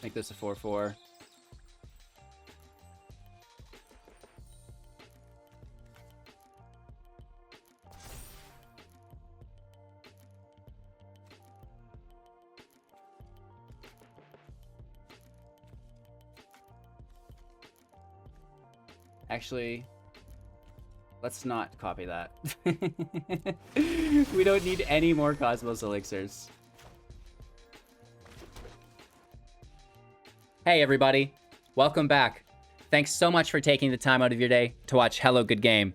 Make this a 4/4. Actually, let's not copy that. We don't need any more Cosmos Elixirs. Hey everybody, welcome back. Thanks so much for taking the time out of your day to watch Hello Good Game.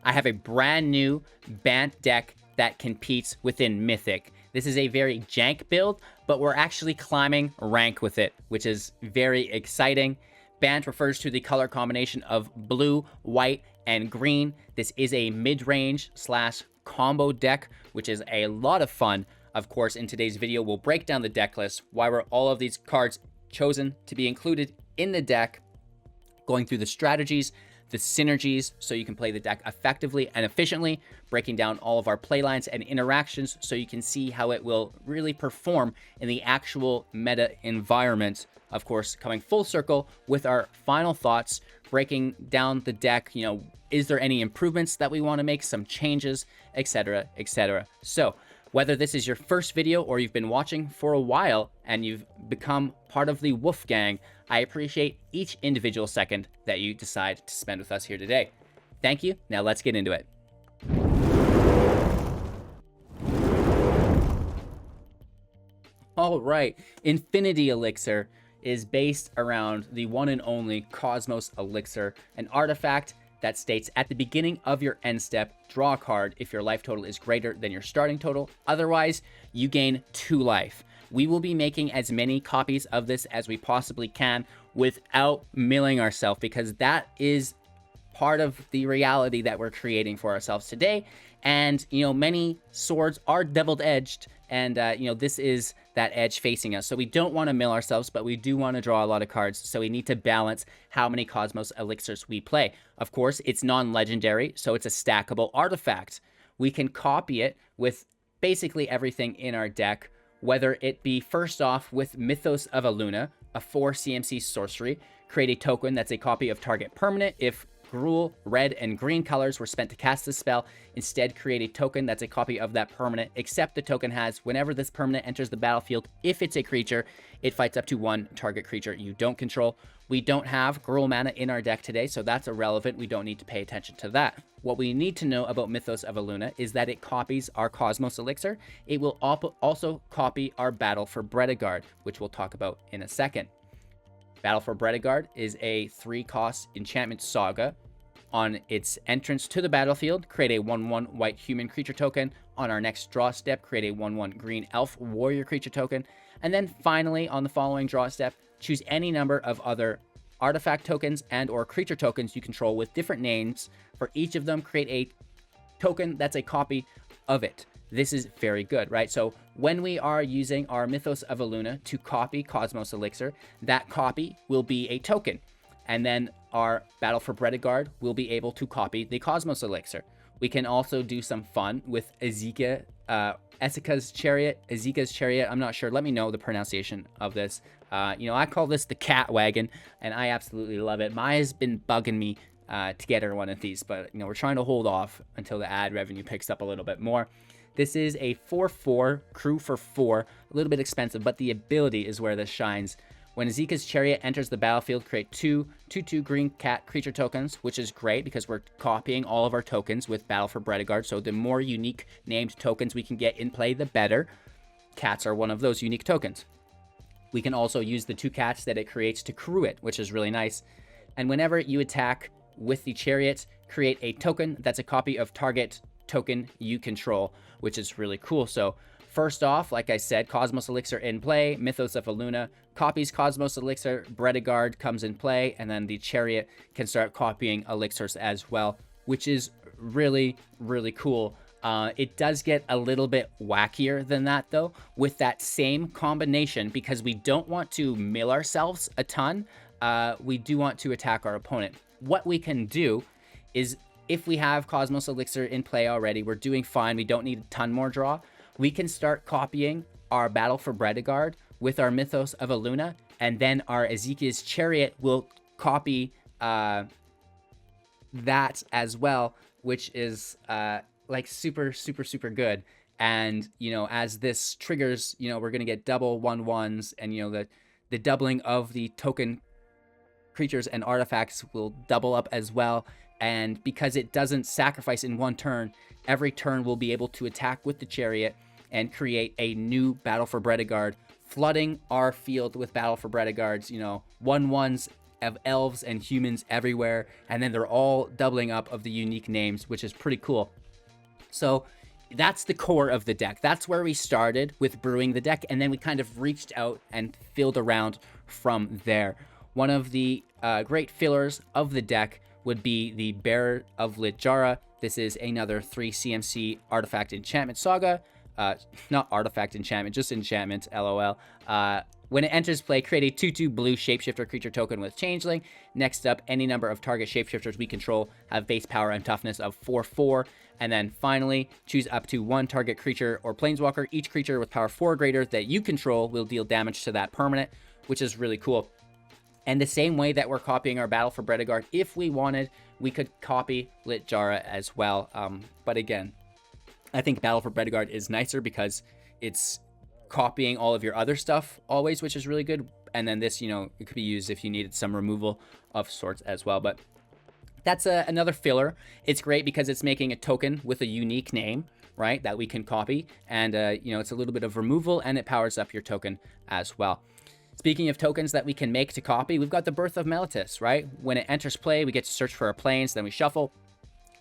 I have a brand new Bant deck that competes within Mythic. This is a very jank build, but we're actually climbing rank with it, which is very exciting. Bant refers to the color combination of blue, white, and green. This is a mid-range / combo deck, which is a lot of fun. Of course, in today's video, we'll break down the deck list, why were all of these cards chosen to be included in the deck, going through the strategies, the synergies, so you can play the deck effectively and efficiently, breaking down all of our playlines and interactions so you can see how it will really perform in the actual meta environment. Of course, coming full circle with our final thoughts, breaking down the deck, is there any improvements that we want to make, some changes, etc., etc. So, whether this is your first video or you've been watching for a while and you've become part of the Wolf Gang, I appreciate each individual second that you decide to spend with us here today. Thank you. Now let's get into it. All right, Infinity Elixir is based around the one and only Cosmos Elixir, an artifact that states at the beginning of your end step, draw a card if your life total is greater than your starting total. Otherwise, you gain 2 life. We will be making as many copies of this as we possibly can without milling ourselves, because that is part of the reality that we're creating for ourselves today. And, many swords are double edged, and, this is that edge facing us. So we don't want to mill ourselves, but we do want to draw a lot of cards. So we need to balance how many Cosmos Elixirs we play. Of course, it's non-legendary, so it's a stackable artifact. We can copy it with basically everything in our deck, whether it be first off with Mythos of Illuna, a 4 CMC sorcery. Create a token that's a copy of target permanent. If Gruul, red, and green colors were spent to cast this spell, instead create a token that's a copy of that permanent, except the token has, whenever this permanent enters the battlefield, if it's a creature, it fights up to 1 target creature you don't control. We don't have Gruul mana in our deck today, so that's irrelevant. We don't need to pay attention to that. What we need to know about Mythos of Illuna is that it copies our Cosmos Elixir. It will also copy our Battle for Bretagard, which we'll talk about in a second. Battle for Bretagard is a 3-cost enchantment saga. On its entrance to the battlefield, create a 1/1 white human creature token. On our next draw step, create a 1/1 green elf warrior creature token. And then finally, on the following draw step, choose any number of other artifact tokens and or creature tokens you control with different names. For each of them, create a token that's a copy of it. This is very good, right? So when we are using our Mythos of Illuna to copy Cosmos Elixir, that copy will be a token. And then our Battle for Bretagard will be able to copy the Cosmos Elixir. We can also do some fun with Esika's Chariot. I'm not sure. Let me know the pronunciation of this. I call this the cat wagon, and I absolutely love it. Maya's been bugging me to get her one of these, but we're trying to hold off until the ad revenue picks up a little bit more. This is a 4/4 crew for 4, a little bit expensive, but the ability is where this shines. When Esika's Chariot enters the battlefield, create 2/2 green cat creature tokens, which is great because we're copying all of our tokens with Battle for Bretagard. So the more unique named tokens we can get in play, the better. Cats are one of those unique tokens. We can also use the 2 cats that it creates to crew it, which is really nice. And whenever you attack with the Chariot, create a token that's a copy of target token you control, which is really cool. So first off, like I said, Cosmos Elixir in play, Mythos of Illuna copies Cosmos Elixir, Bretagard comes in play, and then the Chariot can start copying elixirs as well, which is really, really cool. It does get a little bit wackier than that, though, with that same combination, because we don't want to mill ourselves a ton. We do want to attack our opponent. What we can do is, if we have Cosmos Elixir in play already, we're doing fine. We don't need a ton more draw. We can start copying our Battle for Bretagard with our Mythos of Illuna and then our Esika's Chariot will copy that as well, which is like super good. And as this triggers, we're gonna get double 1/1s, and the doubling of the token creatures and artifacts will double up as well. And because it doesn't sacrifice in one turn, every turn we'll be able to attack with the Chariot and create a new Battle for Bretagard, flooding our field with Battle for Bretagards, 1/1s of elves and humans everywhere, and then they're all doubling up of the unique names, which is pretty cool. So that's the core of the deck. That's where we started with brewing the deck, and then we kind of reached out and filled around from there. One of the great fillers of the deck would be the Bears of Littjara. This is another 3 CMC artifact enchantment saga. Not artifact enchantment, just enchantment, LOL. When it enters play, create a 2/2 blue shapeshifter creature token with Changeling. Next up, any number of target shapeshifters we control have base power and toughness of 4/4. And then finally, choose up to 1 target creature or planeswalker. Each creature with power 4 or greater that you control will deal damage to that permanent, which is really cool. And the same way that we're copying our Battle for Bretagard, if we wanted, we could copy Littjara as well. But again, I think Battle for Bretagard is nicer because it's copying all of your other stuff always, which is really good. And then this, it could be used if you needed some removal of sorts as well. But that's another filler. It's great because it's making a token with a unique name, right, that we can copy. And, it's a little bit of removal, and it powers up your token as well. Speaking of tokens that we can make to copy, we've got the Birth of Meletis, right? When it enters play, we get to search for our planes, then we shuffle.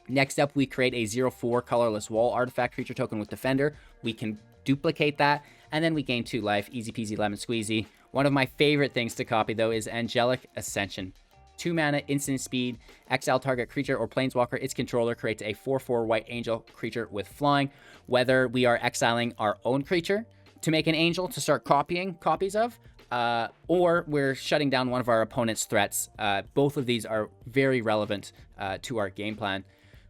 Next up, we create a 0/4 colorless wall artifact creature token with Defender. We can duplicate that, and then we gain 2 life. Easy peasy lemon squeezy. One of my favorite things to copy, though, is Angelic Ascension. 2 mana, instant speed, exile target creature or planeswalker. Its controller creates a 4/4 white angel creature with flying. Whether we are exiling our own creature to make an angel to start copying copies of, or we're shutting down one of our opponent's threats. Both of these are very relevant to our game plan.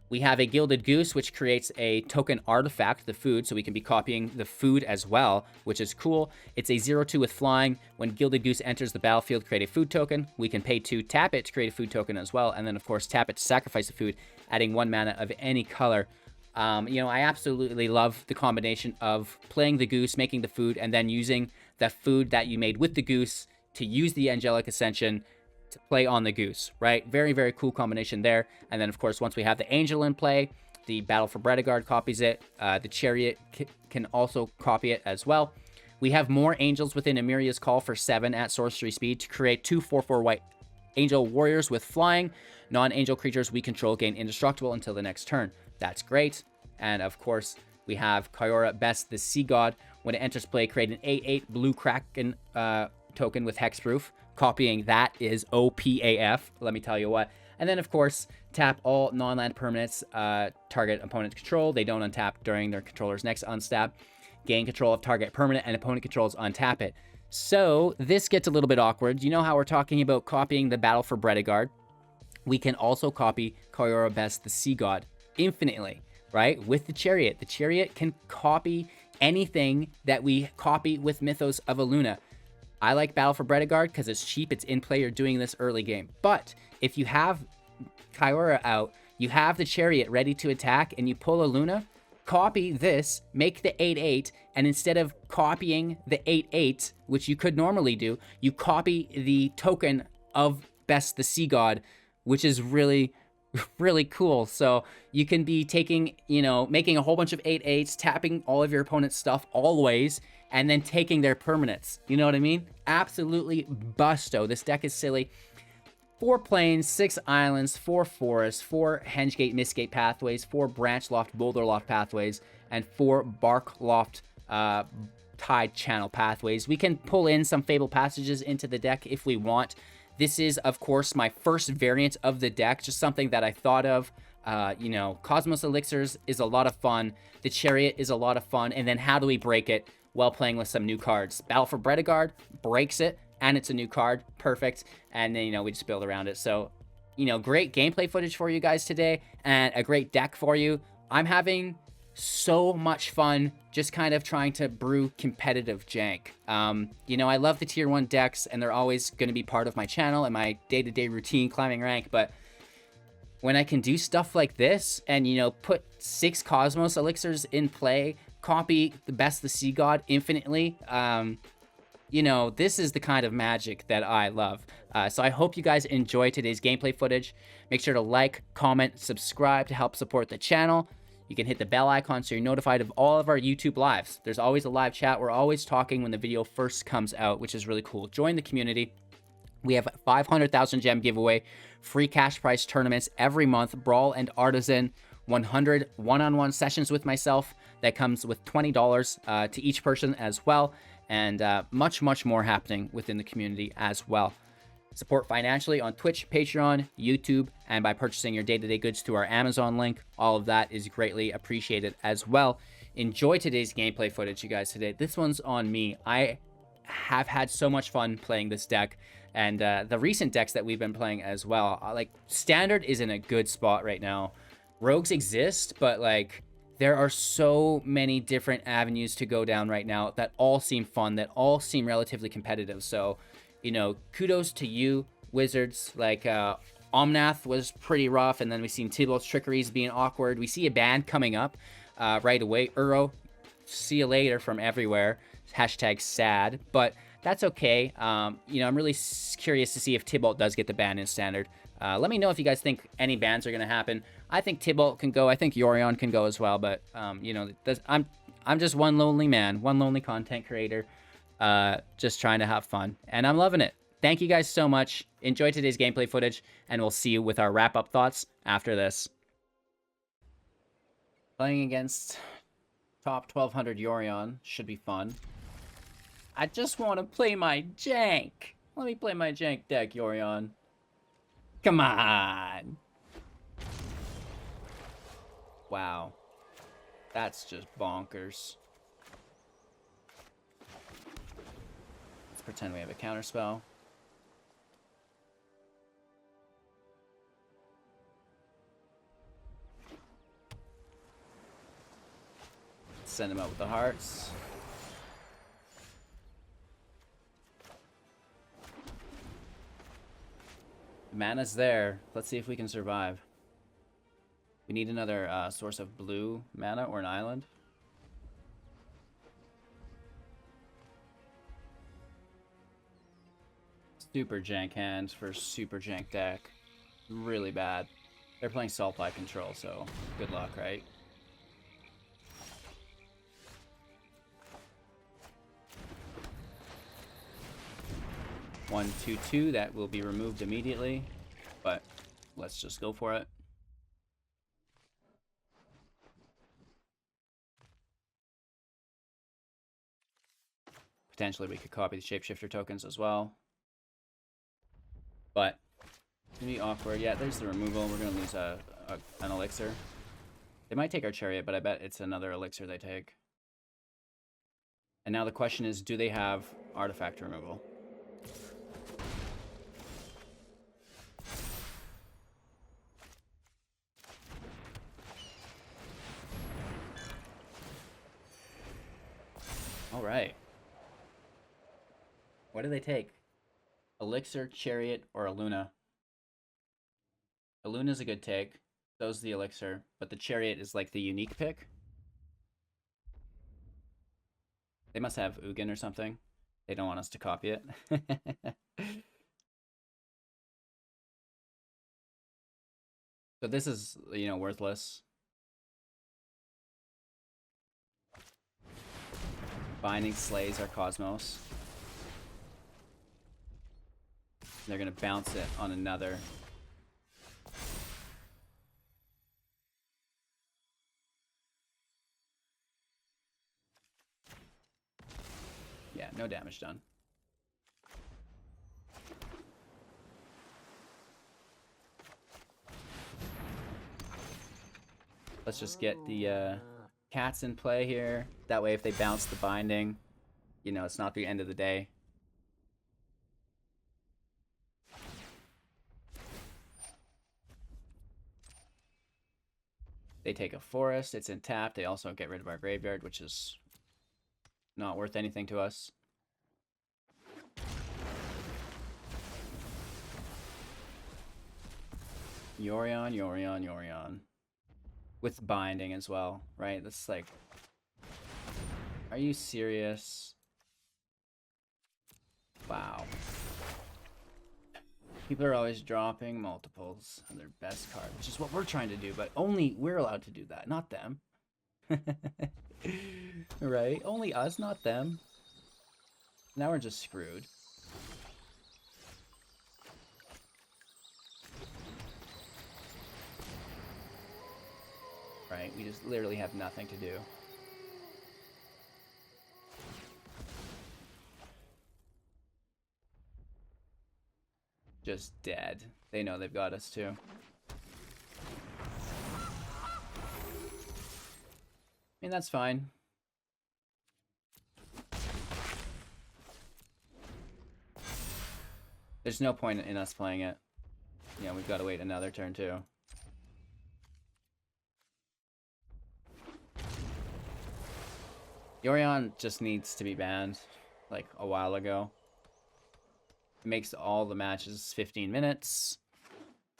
We have a Gilded Goose, which creates a token artifact, the food, so we can be copying the food as well, which is cool. It's a 0/2 with flying. When Gilded Goose enters the battlefield, create a food token. We can pay 2, tap it to create a food token as well, and then, of course, tap it to sacrifice the food, adding 1 mana of any color. I absolutely love the combination of playing the goose, making the food, and then using the food that you made with the goose to use the Angelic Ascension to play on the goose, right? Very, very cool combination there. And then, of course, once we have the angel in play, the Battle for Bretagard copies it. The Chariot can also copy it as well. We have more angels within Emeria's Call for 7 at sorcery speed to create 2 4/4 white angel warriors with flying. Non-angel creatures we control gain indestructible until the next turn. That's great. And of course, we have Kiora, Best the Sea God. When it enters play, create an 8/8 blue Kraken token with hexproof. Copying that is OPAF, let me tell you what. And then, of course, tap all non-land permanents target opponent control. They don't untap during their controller's next unstap. Gain control of target permanent, and opponent controls untap it. So this gets a little bit awkward. You know how we're talking about copying the Battle for Bretagard? We can also copy Kiora, Best the Sea God infinitely, right? With the Chariot. The Chariot can copy anything that we copy with Mythos of Illuna. I like Battle for Bretagard because it's cheap, it's in play, you're doing this early game. But if you have Kiora out, you have the Chariot ready to attack, and you pull Illuna, copy this, make the 8/8, and instead of copying the 8/8, which you could normally do, you copy the token of Best the Sea God, which is really cool. So you can be taking, making a whole bunch of 8/8s, tapping all of your opponent's stuff always, and then taking their permanents. You know what I mean? Absolutely busto. This deck is silly. 4 plains, 6 islands, 4 forests, 4 Hengegate, Mistgate pathways, 4 Branchloft, Boulderloft pathways, and 4 Barkloft Tide Channel pathways. We can pull in some Fable passages into the deck if we want. This is, of course, my first variant of the deck, just something that I thought of. Cosmos Elixirs is a lot of fun. The Chariot is a lot of fun. And then how do we break it? While playing with some new cards. Battle for Bretagard breaks it, and it's a new card. Perfect. And then, we just build around it. So, great gameplay footage for you guys today, and a great deck for you. I'm having so much fun just kind of trying to brew competitive jank. You know, I love the tier 1 decks, and they're always going to be part of my channel and my day-to-day routine climbing rank, but when I can do stuff like this and, you know, put 6 Cosmos Elixirs in play, copy the Best of the Sea God infinitely, you know, this is the kind of magic that I love. So I hope you guys enjoy today's gameplay footage. Make sure to like, comment, subscribe to help support the channel. You can hit the bell icon so you're notified of all of our YouTube lives. There's always a live chat. We're always talking when the video first comes out, which is really cool. Join the community. We have 500,000 gem giveaway, free cash prize tournaments every month, Brawl and Artisan, 100 one-on-one sessions with myself. That comes with $20 to each person as well, and much, much more happening within the community as well. Support financially on Twitch, Patreon, YouTube, and by purchasing your day-to-day goods through our Amazon link. All of that is greatly appreciated as well. Enjoy today's gameplay footage, you guys, today. This one's on me. I have had so much fun playing this deck, and the recent decks that we've been playing as well. Like, Standard is in a good spot right now. Rogues exist, but, like, there are so many different avenues to go down right now that all seem fun, that all seem relatively competitive. So, you know, kudos to you, Wizards. Like, Omnath was pretty rough, and then we've seen Tybalt's Trickeries being awkward. We see a ban coming up right away. Uro, see you later from everywhere. Hashtag sad, but that's okay. You know, I'm really curious to see if Tybalt does get the ban in Standard. Let me know if you guys think any bans are going to happen. I think Tybalt can go. I think Yorion can go as well, but, you know, I'm just one lonely man, one lonely content creator, just trying to have fun, and I'm loving it. Thank you guys so much. Enjoy today's gameplay footage, and we'll see you with our wrap-up thoughts after this. Playing against top 1200 Yorion should be fun. I just want to play my jank. Let me play my jank deck, Yorion. Come on. Wow. That's just bonkers. Let's pretend we have a counterspell. Send him out with the hearts. Mana's there. Let's see if we can survive. We need another source of blue mana or an island. Super jank hand for super jank deck. Really bad. They're playing Sultai control, so good luck, right? One, two, two. That will be removed immediately, but let's just go for it. Potentially, we could copy the shapeshifter tokens as well, but it's gonna be awkward. Yeah, there's the removal. We're gonna lose an elixir. They might take our chariot, but I bet it's another elixir they take. And now the question is, do they have artifact removal? All right. What do they take? Elixir, Chariot, or Illuna? Illuna's a good take. So's the Elixir, but the Chariot is like the unique pick. They must have Ugin or something. They don't want us to copy it. So this is, you know, worthless. Binding slays our Cosmos. They're gonna bounce it on another. Yeah, no damage done. Let's just get the cats in play here. That way if they bounce the binding, you know, it's not the end of the day. They take a forest. It's in tap. They also get rid of our graveyard, which is not worth anything to us. Yorion, Yorion, Yorion. With binding as well, right? That's like... Are you serious? Wow. People are always dropping multiples on their best card, which is what we're trying to do, but only we're allowed to do that, not them. Right? Only us, not them. Now we're just screwed. Right? We just literally have nothing to do. Just dead. They know they've got us too. I mean, that's fine. There's no point in us playing it. Yeah, we've got to wait another turn too. Yorion just needs to be banned, like, a while ago. It makes all the matches 15 minutes.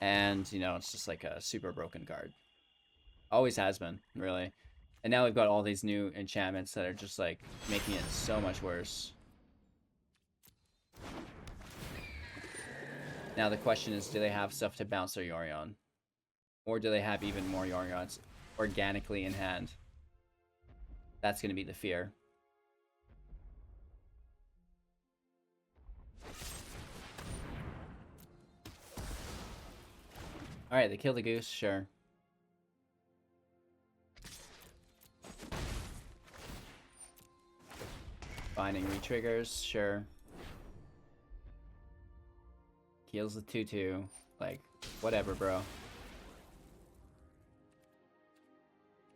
And, you know, it's just like a super broken card. Always has been, really. And now we've got all these new enchantments that are just, like, making it so much worse. Now the question is, do they have stuff to bounce their Yorion? Or do they have even more Yorions organically in hand? That's going to be the fear. Alright, they kill the goose, sure. Binding retriggers, sure. Kills the 2/2. Like, whatever, bro.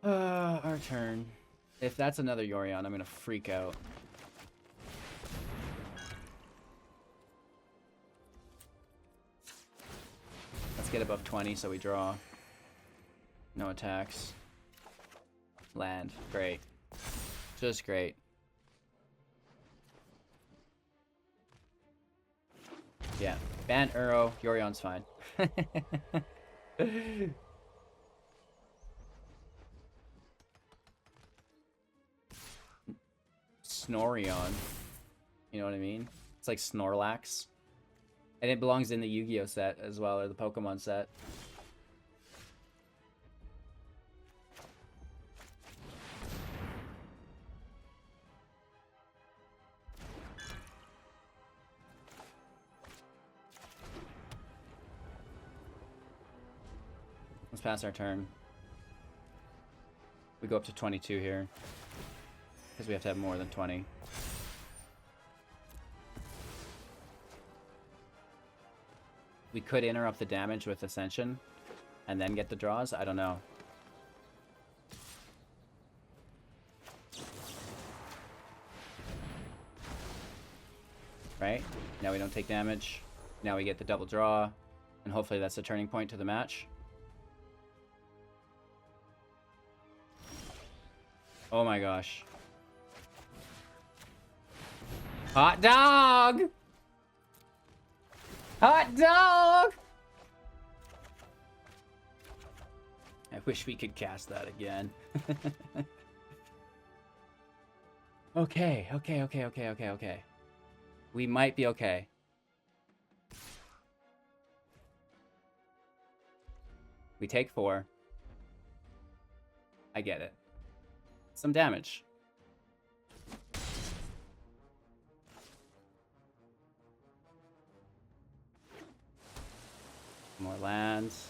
Our turn. If that's another Yorion, I'm gonna freak out. Let's get above 20 so we draw. No attacks. Land. Great. Just great. Yeah. Ban Uro. Yorion's fine. Snorion. You know what I mean? It's like Snorlax. And it belongs in the Yu-Gi-Oh set as well, or the Pokemon set. Let's pass our turn. We go up to 22 here. Because we have to have more than 20. We could interrupt the damage with Ascension and then get the draws. I don't know. Right? Now we don't take damage. Now we get the double draw. And hopefully that's a turning point to the match. Oh my gosh. Hot dog! Hot dog! I wish we could cast that again. Okay. We might be okay. We take 4. I get it. Some damage. More lands.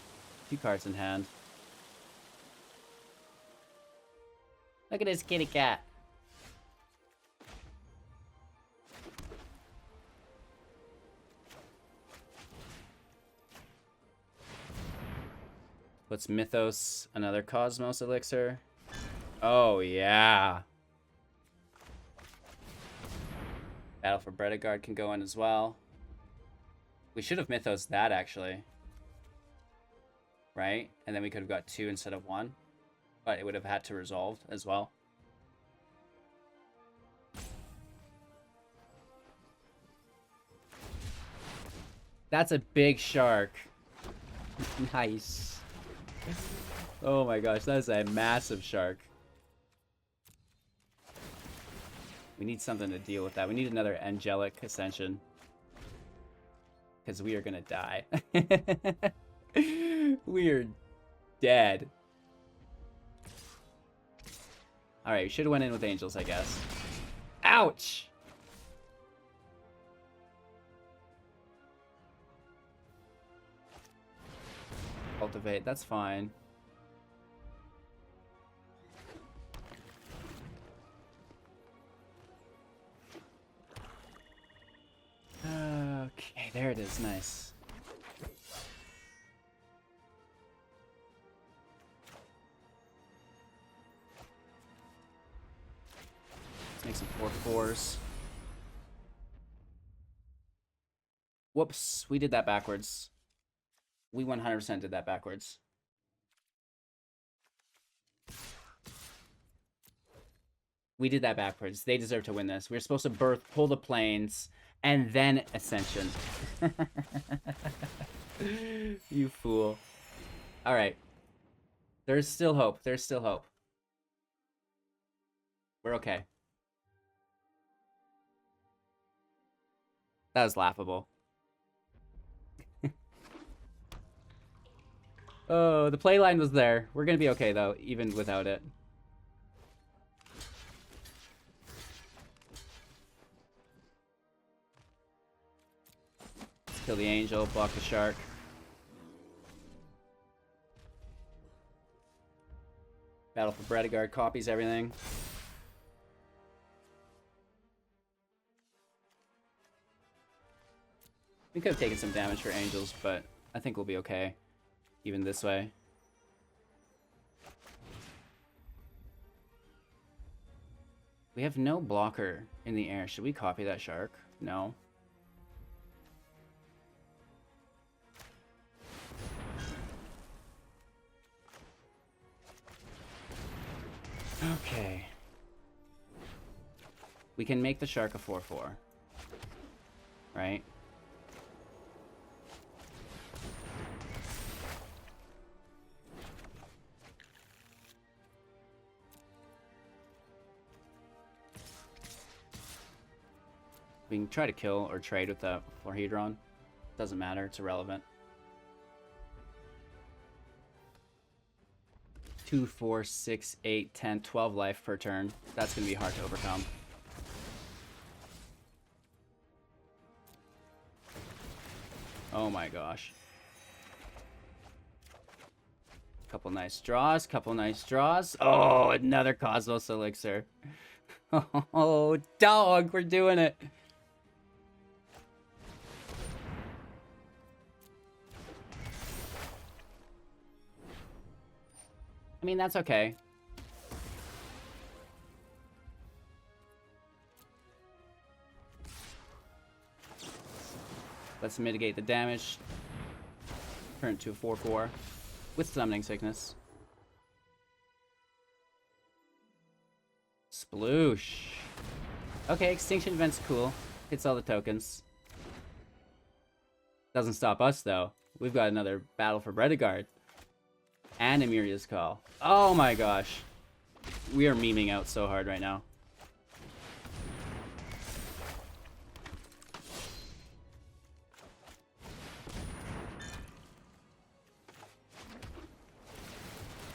2 cards in hand. Look at this kitty cat. What's Mythos? Another Cosmos Elixir? Oh, yeah. Battle for Bretagard can go in as well. We should have Mythos that, actually. Right? And then we could have got 2 instead of 1. But it would have had to resolve as well. That's a big shark. Nice. Oh my gosh, that is a massive shark. We need something to deal with that. We need another Angelic Ascension. Because we are gonna die. We are dead. Alright, we should have went in with angels, I guess. Ouch! Cultivate, that's fine. Okay, there it is, nice. Let's make some 4/4s. Whoops, we did that backwards. We 100% did that backwards. We did that backwards. They deserve to win this. We were supposed to pull the planes, and then Ascension. You fool. Alright. There's still hope. There's still hope. We're okay. That was laughable. Oh, the play line was there. We're gonna be okay, though, even without it. Let's kill the angel, block the shark. Battle for Bretagard copies everything. We could have taken some damage for angels, but I think we'll be okay. Even this way. We have no blocker in the air. Should we copy that shark? No. Okay. We can make the shark a 4/4. Right? We can try to kill or trade with that Florhedron. Doesn't matter, it's irrelevant. 2, 4, 6, 8, 10, 12 life per turn. That's going to be hard to overcome. Oh my gosh. Couple nice draws, couple nice draws. Oh, another Cosmos Elixir. Oh, dog, we're doing it. I mean, that's okay. Let's mitigate the damage. Turn it to a 4/4 with Summoning Sickness. Sploosh. Okay, Extinction Event's cool. Hits all the tokens. Doesn't stop us, though. We've got another Battle for Bretagard. And Emeria's Call. Oh my gosh. We are memeing out so hard right now.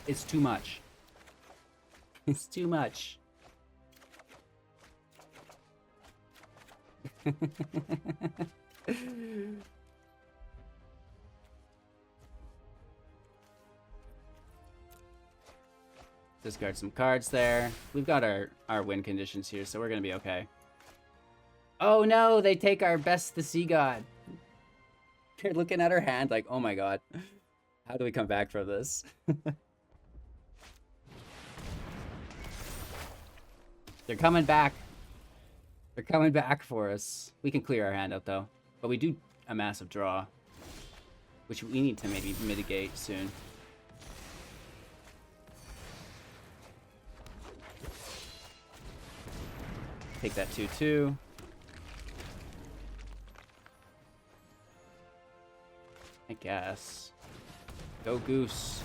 It's too much. It's too much. Discard some cards there. We've got our win conditions here, so we're gonna be okay. Oh no, they take our best the sea god. They're looking at our hand like, oh my god. How do we come back from this? They're coming back. They're coming back for us. We can clear our hand out though. But we do a massive draw, which we need to maybe mitigate soon. Take that 2/2. I guess. Go Goose.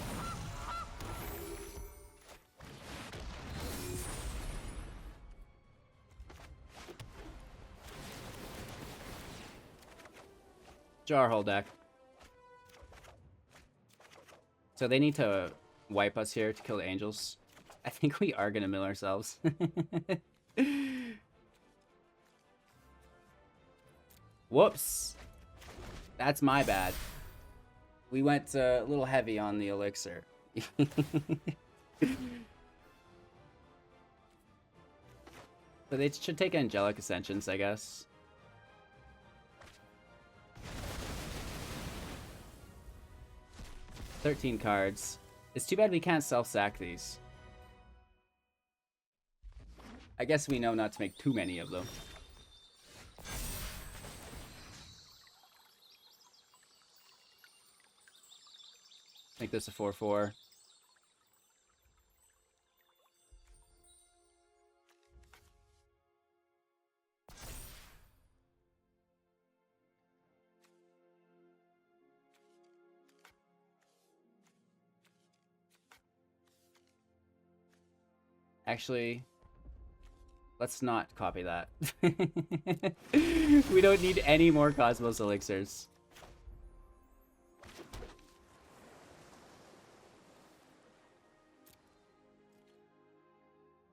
Jarhole deck. So they need to wipe us here to kill the angels. I think we are gonna mill ourselves. Whoops. That's my bad. We went a little heavy on the elixir. So they should take Angelic Ascensions, I guess. $13 cards. It's too bad we can't self-sack these. I guess we know not to make too many of them. Make this a 4/4. Actually, let's not copy that. We don't need any more Cosmos Elixirs.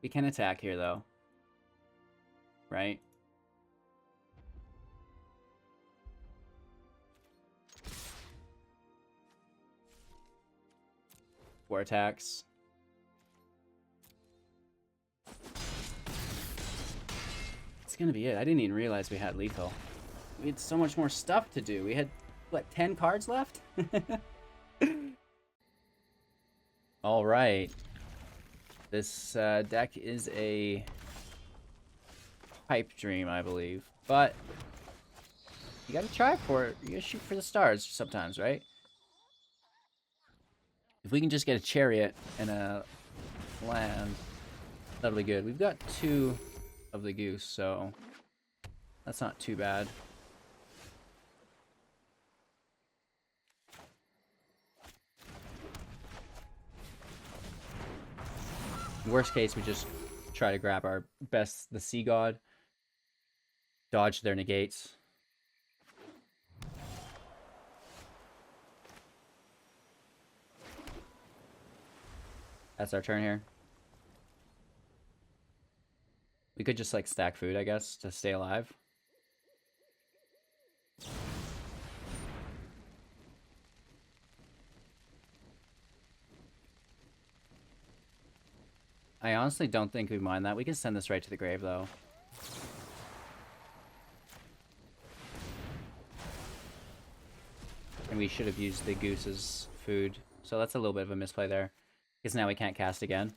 We can attack here, though. Right? Four attacks. That's gonna be it. I didn't even realize we had lethal. We had so much more stuff to do. We had, what, 10 cards left? Alright. This deck is a pipe dream, I believe. But you gotta try for it. You gotta shoot for the stars sometimes, right? If we can just get a Chariot and a land, that'll be good. We've got 2 of the Goose, so that's not too bad. Worst case, we just try to grab our best, the Sea God, dodge their negates. That's our turn here. We could just, like, stack food, I guess, to stay alive. I honestly don't think we mind that. We can send this right to the grave, though. And we should have used the Goose's food. So that's a little bit of a misplay there. Because now we can't cast again.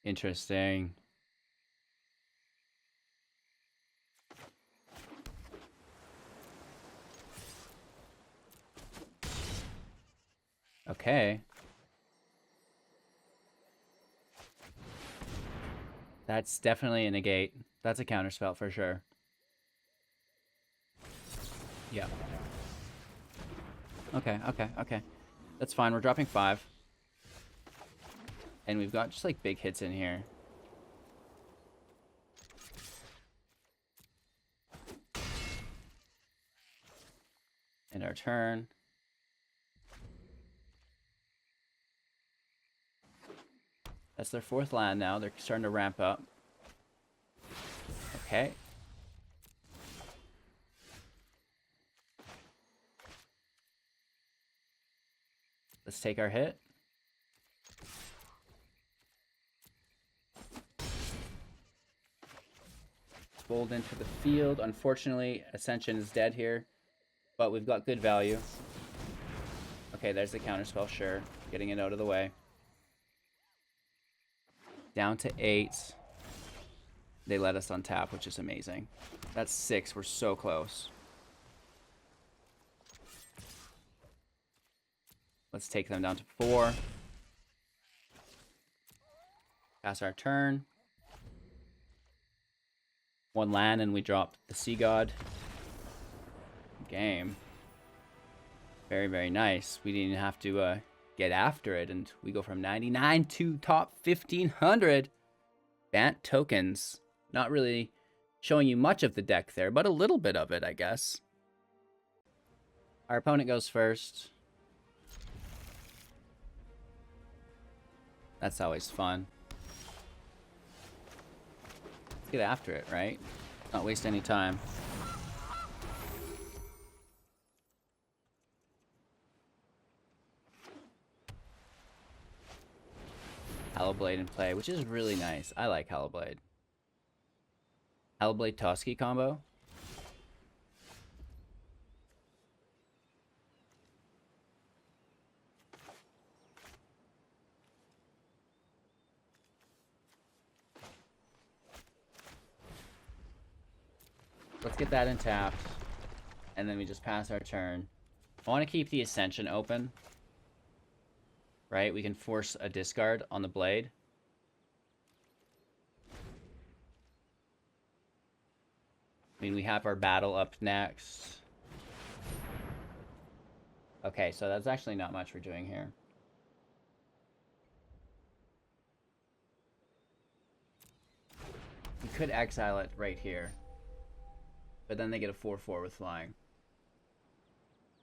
Interesting. Okay. That's definitely a negate. That's a counterspell for sure. Yeah. Okay. That's fine. We're dropping 5. And we've got just, like, big hits in here. End our turn. That's their 4th land now. They're starting to ramp up. Okay. Let's take our hit. Bold into the field. Unfortunately, Ascension is dead here. But we've got good value. Okay, there's the counterspell, sure. Getting it out of the way. Down to 8. They let us untap, which is amazing. That's 6. We're so close. Let's take them down to 4. Pass our turn. 1 land and we dropped the Sea God. Game. Very, very nice. We didn't have to get after it, and we go from 99 to top 1500. Bant tokens. Not really showing you much of the deck there, but a little bit of it, I guess. Our opponent goes first. That's always fun. Let's get after it, right? Not waste any time. Hellblade in play, which is really nice. I like Hellblade. Hellblade Toski combo. Let's get that untapped. And then we just pass our turn. I want to keep the Ascension open. Right? We can force a discard on the blade. I mean, we have our battle up next. Okay, so that's actually not much we're doing here. We could exile it right here. But then they get a 4/4 with flying.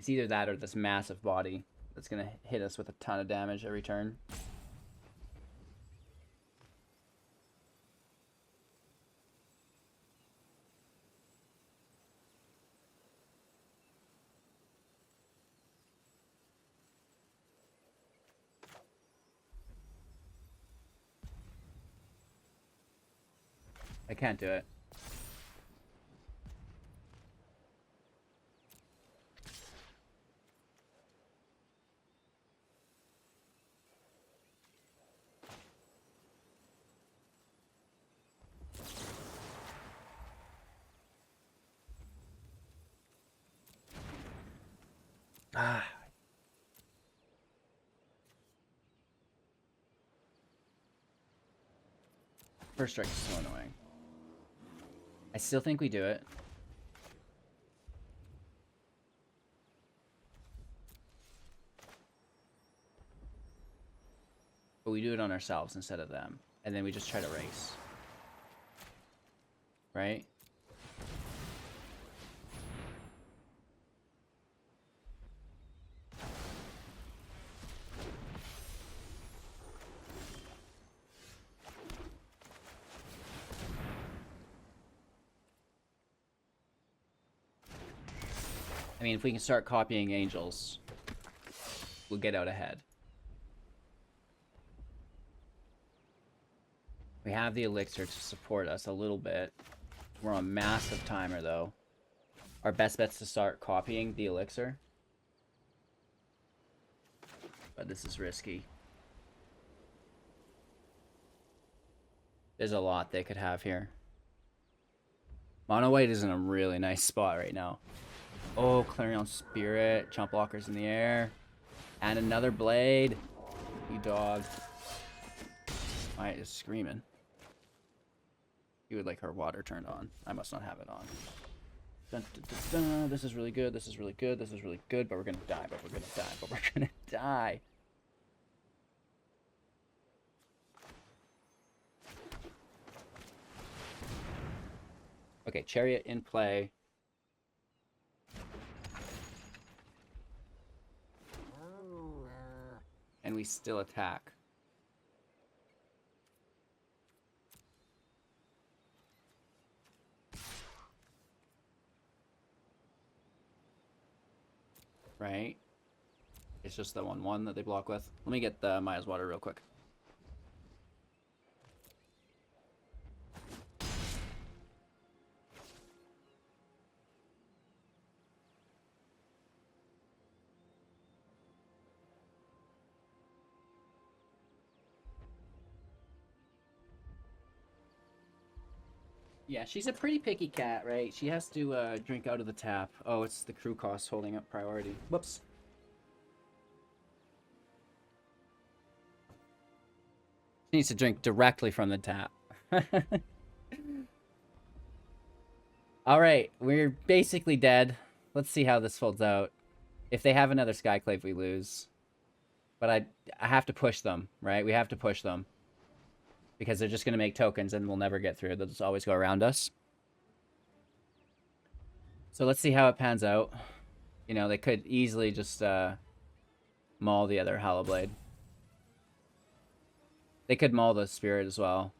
It's either that or this massive body that's going to hit us with a ton of damage every turn. I can't do it. Ah. First strike is so annoying. I still think we do it. But we do it on ourselves instead of them. And then we just try to race. Right? I mean, if we can start copying angels, we'll get out ahead. We have the elixir to support us a little bit. We're on a massive timer, though. Our best bet's to start copying the elixir. But this is risky. There's a lot they could have here. Mono White is in a really nice spot right now. Oh, Clarion Spirit. Chump blockers in the air. And another blade. You dog. Alright, is screaming. You would like her water turned on. I must not have it on. Dun, dun, dun, dun. This is really good. This is really good. This is really good. But we're gonna die. But we're gonna die. But we're gonna die. Okay, Chariot in play. And we still attack. Right? It's just the 1/1 that they block with. Let me get the Maya's Water real quick. Yeah, she's a pretty picky cat, right? She has to drink out of the tap. Oh, it's the crew cost holding up priority. Whoops. She needs to drink directly from the tap. Alright, we're basically dead. Let's see how this folds out. If they have another Skyclave, we lose. But I have to push them, right? We have to push them. Because they're just going to make tokens and we'll never get through. They'll just always go around us. So let's see how it pans out. You know, they could easily just maul the other Hallowblade. They could maul the Spirit as well.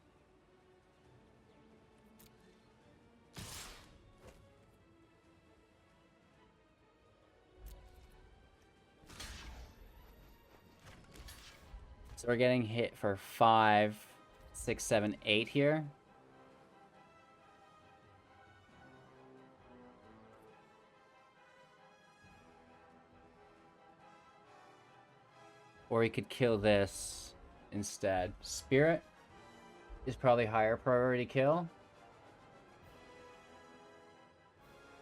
So we're getting hit for 5, 6, 7, 8 here. Or we could kill this instead. Spirit is probably higher priority kill.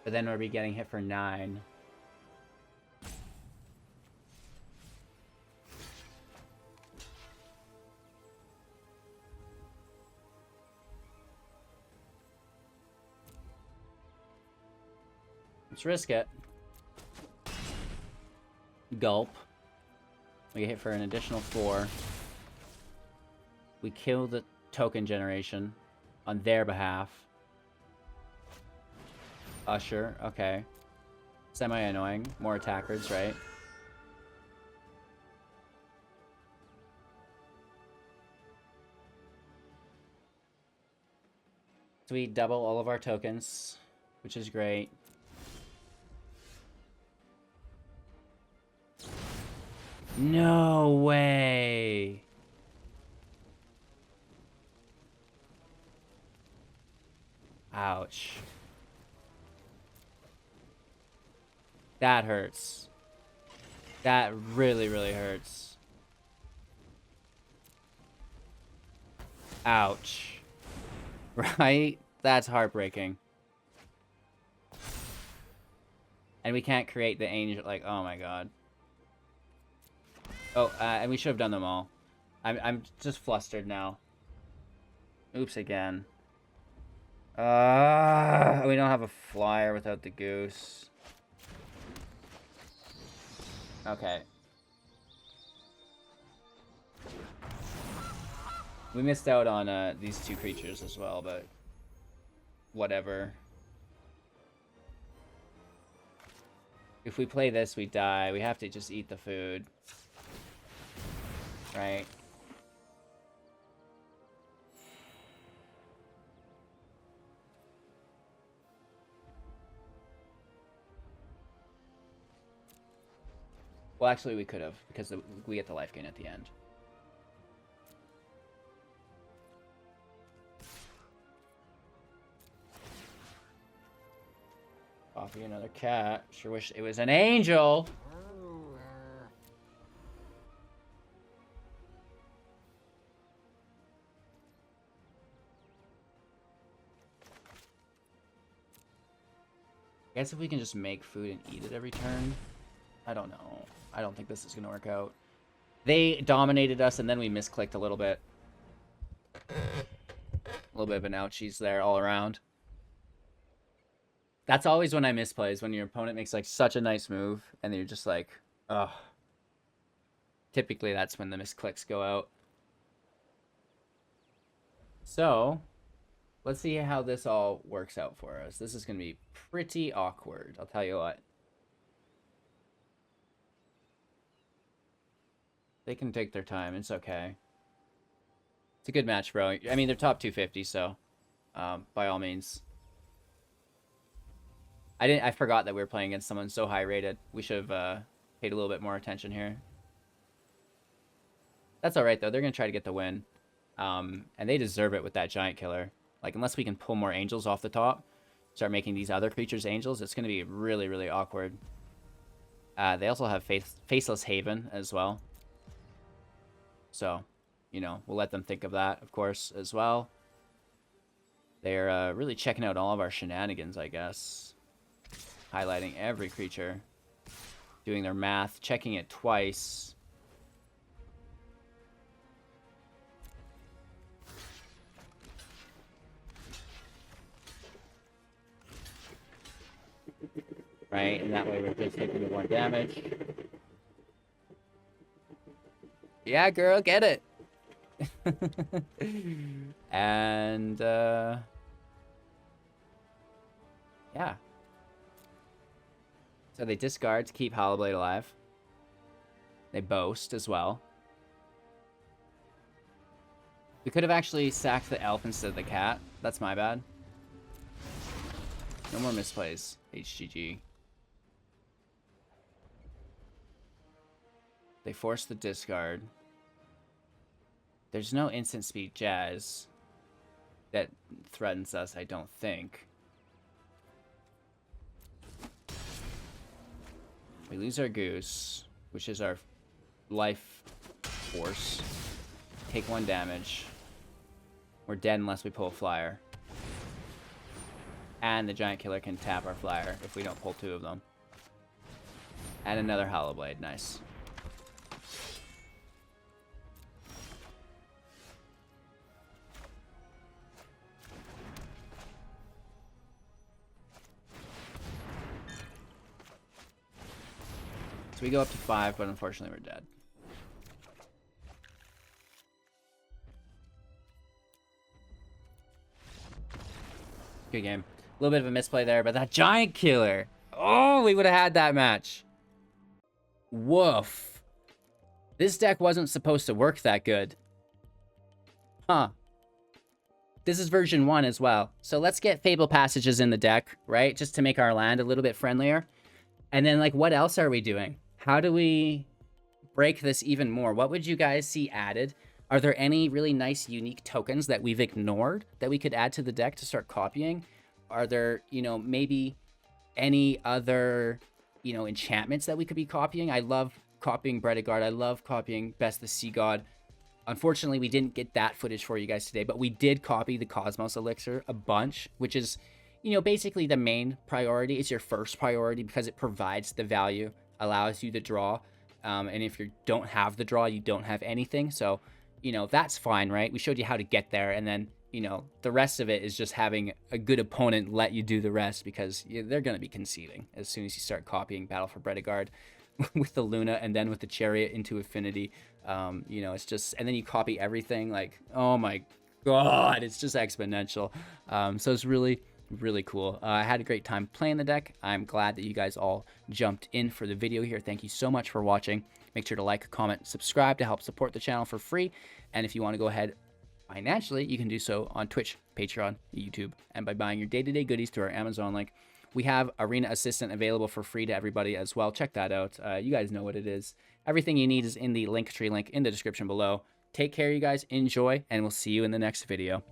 But then we'll be getting hit for 9. Let's risk it. Gulp. We get hit for an additional 4. We kill the token generation on their behalf. Usher, okay. Semi-annoying. More attackers, right? So we double all of our tokens, which is great. No way! Ouch. That hurts. That really, really hurts. Ouch. Right? That's heartbreaking. And we can't create the angel, like, oh my god. Oh, and we should have done them all. I'm just flustered now. Oops again. We don't have a flyer without the goose. Okay. We missed out on these 2 creatures as well, but whatever. If we play this, we die. We have to just eat the food. Right? Well, actually, we could have, because we get the life gain at the end. Coffee, another cat. Sure wish it was an angel. I guess if we can just make food and eat it every turn. I don't know. I don't think this is going to work out. They dominated us, and then we misclicked a little bit. A little bit of an ouchies there all around. That's always when I misplays, when your opponent makes like such a nice move, and you're just like, ugh. Typically, that's when the misclicks go out. So, let's see how this all works out for us. This is going to be pretty awkward, I'll tell you what. They can take their time. It's okay. It's a good match, bro. I mean, they're top 250, so by all means. I forgot that we were playing against someone so high rated. We should have paid a little bit more attention here. That's all right though. They're gonna try to get the win, and they deserve it with that giant killer. Like, unless we can pull more angels off the top, start making these other creatures angels, it's gonna be really, really awkward. They also have Faceless Haven as well. So, you know, we'll let them think of that, of course, as well. They're really checking out all of our shenanigans, I guess. Highlighting every creature. Doing their math, checking it twice. right? And that way we're just taking the 1 damage. Yeah, girl, get it. And, yeah. So they discard to keep Hollowblade alive. They boast as well. We could have actually sacked the elf instead of the cat. That's my bad. No more misplays. HGG. They force the discard. There's no instant speed jazz that threatens us, I don't think. We lose our goose, which is our life force. Take 1 damage. We're dead unless we pull a flyer. And the giant killer can tap our flyer if we don't pull 2 of them. And another Hollowblade. Nice. So we go up to 5, but unfortunately we're dead. Good game. A little bit of a misplay there, but that giant killer. Oh, we would have had that match. Woof. This deck wasn't supposed to work that good. Huh. This is version 1 as well. So let's get Fable Passages in the deck, right? Just to make our land a little bit friendlier. And then, like, what else are we doing? How do we break this even more? What would you guys see added? Are there any really nice, unique tokens that we've ignored that we could add to the deck to start copying? Are there, you know, maybe any other, you know, enchantments that we could be copying? I love copying Bretagard. I love copying Best the Sea God. Unfortunately, we didn't get that footage for you guys today, but we did copy the Cosmos Elixir a bunch, which is, you know, basically the main priority. It's your first priority because it provides the value, allows you to draw. And if you don't have the draw, you don't have anything. So, you know, that's fine, right? We showed you how to get there. And then, you know, the rest of it is just having a good opponent let you do the rest, because they're going to be conceding as soon as you start copying Battle for Bretagard with the Luna and then with the Chariot into Affinity. You know, it's just, and then you copy everything, like, oh my God, it's just exponential. So it's really, really cool. I had a great time playing the deck. I'm glad that you guys all jumped in for the video here. Thank you so much for watching. Make sure to like, comment, subscribe to help support the channel for free. And if you want to go ahead financially, you can do so on Twitch, Patreon, YouTube, and by buying your day-to-day goodies through our Amazon link. We have Arena Assistant available for free to everybody as well. Check that out. You guys know what it is. Everything you need is in the Linktree link in the description below. Take care, you guys. Enjoy, and we'll see you in the next video.